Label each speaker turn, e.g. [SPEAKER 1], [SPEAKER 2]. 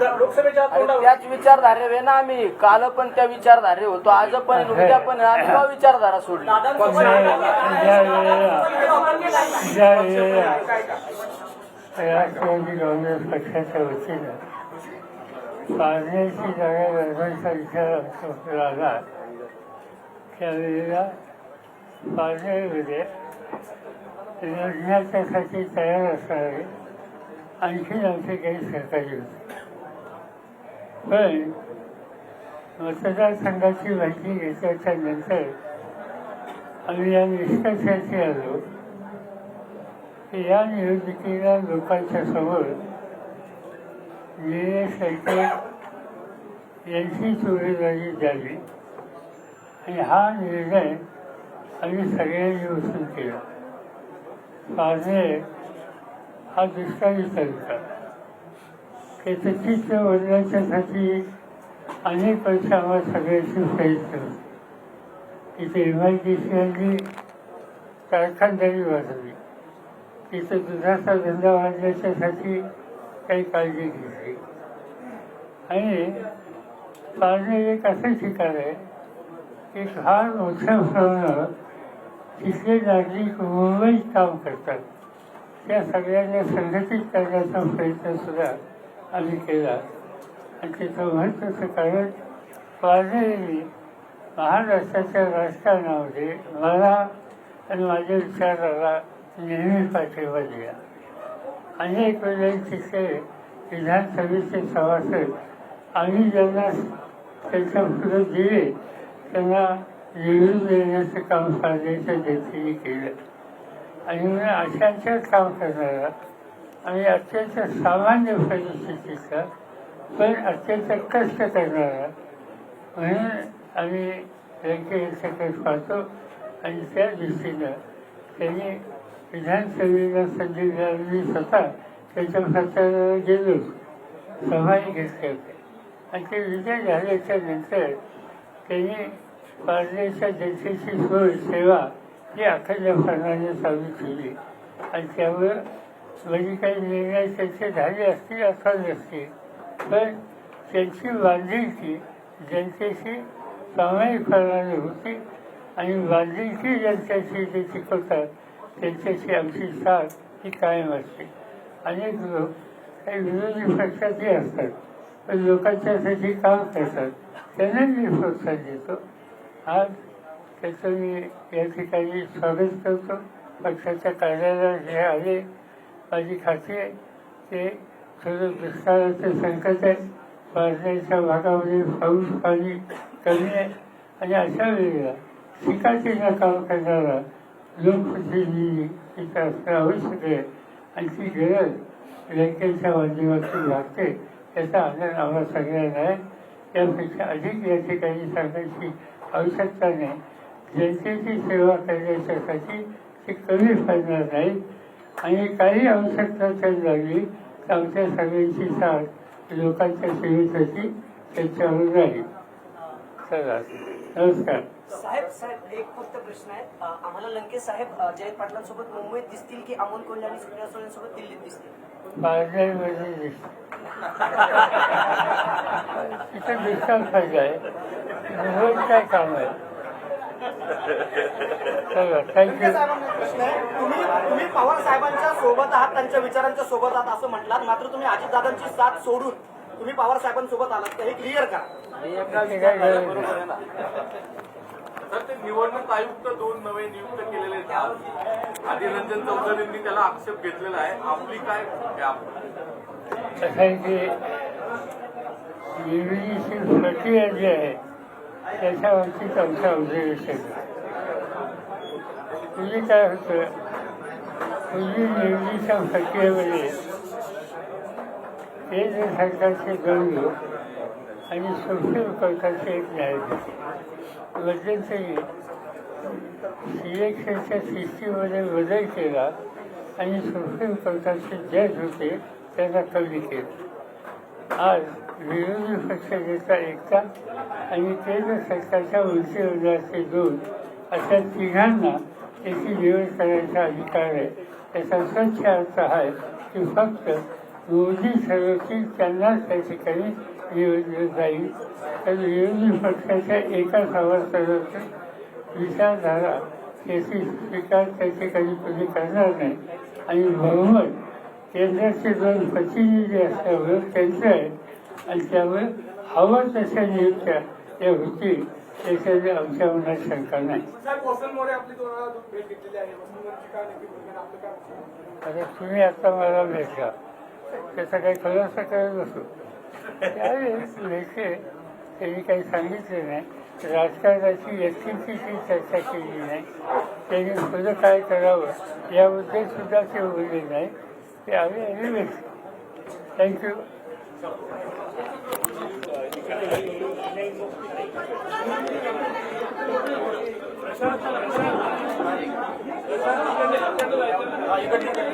[SPEAKER 1] लोकसभेच्या
[SPEAKER 2] त्याच विचारधारे ना आम्ही काल पण त्या विचारधारे होतो, आज पण उद्या पण आम्ही तो विचारधारा सोडली.
[SPEAKER 3] राष्ट्रवादी काँग्रेस पक्षाच्या वतीनं पारनेरची जागा लढवायचा विचार आला त्यावेळेला पारनेरमध्ये लढण्याच्यासाठी तयार असणारे आणखी आमचे काही सहकारी होते. पण मतदारसंघाची माहिती घेतल्याच्या नंतर आम्ही या निष्कर्षाशी आलो की या निवडणुकीला लोकांच्या समोर निलेश लंके यांचीच उमेदवारी द्यावी आणि हा निर्णय आम्ही सगळ्यांनी उचलून केला. पारनेर हा दुष्काळी तालुका, त्याचं चित्र बदलायच्यासाठी अनेक वर्ष आम्हाला सगळ्यांची प्रयत्न होते. तिथे MIDC आणली, कारखानदारी वाढवली, तिथं दुधाचा धंदा वाढण्याच्यासाठी काही काळजी घेतली. आणि पारनेर एक असं ठिकाण आहे की फार मोठ्या प्रमाणावर तिथले नागरिक मुंबईत काम करतात. त्या सगळ्यांना संघटित करण्याचा प्रयत्नसुद्धा आम्ही केला. आणि त्याचं महत्त्वाचं कारण पारनेरने महाराष्ट्राच्या राजकारणामध्ये मला आणि माझ्या विचाराला नेहमी पाठिंबा दिला. अनेक वेळेला तिथे विधानसभेचे सभासद आम्ही ज्यांना त्यांच्या पुढे दिले त्यांना निवडून देण्याचं काम पारनेरच्या जनतेने केलं. आणि म्हणून अशांच्याच काम करणारा आणि अत्यंत सामान्य परिस्थितीचा पण अत्यंत कष्ट करणारा म्हणून आम्ही लंके यांच्याकडे पाहतो. आणि त्या दृष्टीनं त्यांनी विधानसभेला संधी मिळाली, स्वतः त्याच्या प्रचाराला गेलो, सभाही घेतल्या होत्या. आणि ते विजय झाल्याच्या नंतर त्यांनी पारनेरच्या जनतेची सोय सेवा ही अखंडपणाने चालू ठेवली. आणि त्यामुळं म्हणजे काही निर्णय त्यांचे झाले असतील अथवा नसतील, पण त्यांची बांधिलकी जनतेशी प्रामाणिकपणाने होती. आणि बांधिलकी जनतेशी जे शिकवतात त्यांच्याशी आमची साथ ही कायम असते. अनेक लोक काही विरोधी पक्षातही असतात, पण लोकांच्यासाठी काम करतात, त्यांना मी प्रोत्साहन देतो. आज त्याचं मी या ठिकाणी स्वागत करतो. पक्षाच्या कार्यालयात जे आले, माझी खात्री आहे ते थोडं दुष्काळाचं संकट आहे, पारनेरच्या भागामध्ये पाऊस पाणी कमी आहे. आणि अशा वेळेला शिकाचीला काम करणारा लोकप्रतिनिधी तिथं असणं आवश्यक आहे. आणि ती गरज लंकेच्या माध्यमातून लागते, त्याचा आनंद आम्हाला सगळ्यांना आहे. त्यापेक्षा अधिक या ठिकाणी सांगायची आवश्यकता नाही. जनतेची सेवा करण्याच्यासाठी ते कमी पडणार नाही. आणि काही आवश्यकता त्यात लागली तर आमच्या सगळ्यांची साथ लोकांच्या सेवेसाठी त्यांच्यावर राहील. चला, नमस्कार.
[SPEAKER 1] साहेब एक फक्त प्रश्न आहे. आम्हाला लंके साहेब जयंत पाटलांसोबत मुंबईत दिसतील की अमोल कोल्हे आणि सुप्रिया सुळेंसोबत दिल्लीत दिसतील?
[SPEAKER 3] पारनेरमध्ये दिसतील. तिथं दुष्काळ फायदा आहे, मुंबईत काय काम आहे. चला, थँक्यू.
[SPEAKER 1] प्रश्न आहे, तुम्ही पवार साहेबांच्या सोबत आहात, त्यांच्या विचारांच्या सोबत आहात असं म्हटलात, मात्र तुम्ही अजितदादांची साथ सोडून तुम्ही पवार साहेबांसोबत आलात, तर हे क्लिअर करा.
[SPEAKER 4] तर ते निवडणूक आयुक्त 2 नवे नियुक्त केलेले आहेत. आधी रंजन चौधरींनी त्याला आक्षेप घेतलेला आहे. आपली काय
[SPEAKER 3] कसं आहे की निवडीची प्रक्रिया जी आहे त्याच्यावरतीच आमचं ऑब्झर्वेशन. पूर्वी काय होतं, पूर्वी निवडीच्या प्रक्रियेमध्ये केंद्र सरकारचे 2 लोक आणि सुप्रीम कोर्टाचे 1 न्यायाधीश मध्यंतरी सिलेक्शनच्या सिस्टीममध्ये बदल केला आणि सुप्रीम कोर्टाचे जज होते त्यांना कमी केलं. आज विरोधी पक्षनेता एकटा आणि केंद्र सरकारच्या मंत्रिमंडळाचे 2 अशा 3घांना त्याची निवड करण्याचा अधिकार आहे. त्याचा स्वच्छ अर्थ आहे की फक्त मोदी ठरवतील त्यांनाच त्या ठिकाणी निवडलं जाईल. तर विरोधी पक्षाच्या एका सभासदाची विचारधारा त्याची स्वीकार त्या ठिकाणी कोणी करणार नाही. आणि बहुमत केंद्राचे दोन प्रतिनिधी असल्यामुळे त्यांचं आहे आणि त्यामुळे हवं तशा नियुक्त्या त्या होतील त्याच्यात आमच्या मनात शंका नाही. आता तुम्ही आता मला भेटला त्याचा काही खुलासा करत नसो. त्यावेळेस लेखे त्यांनी काही सांगितले नाही. राजकारणाची व्यक्तीची काही चर्चा केली नाही. त्यांनी पुढं काय करावं याबद्दल सुद्धा ते बोलले नाही. ते आम्ही भेटलो. थँक्यू.
[SPEAKER 1] इकडे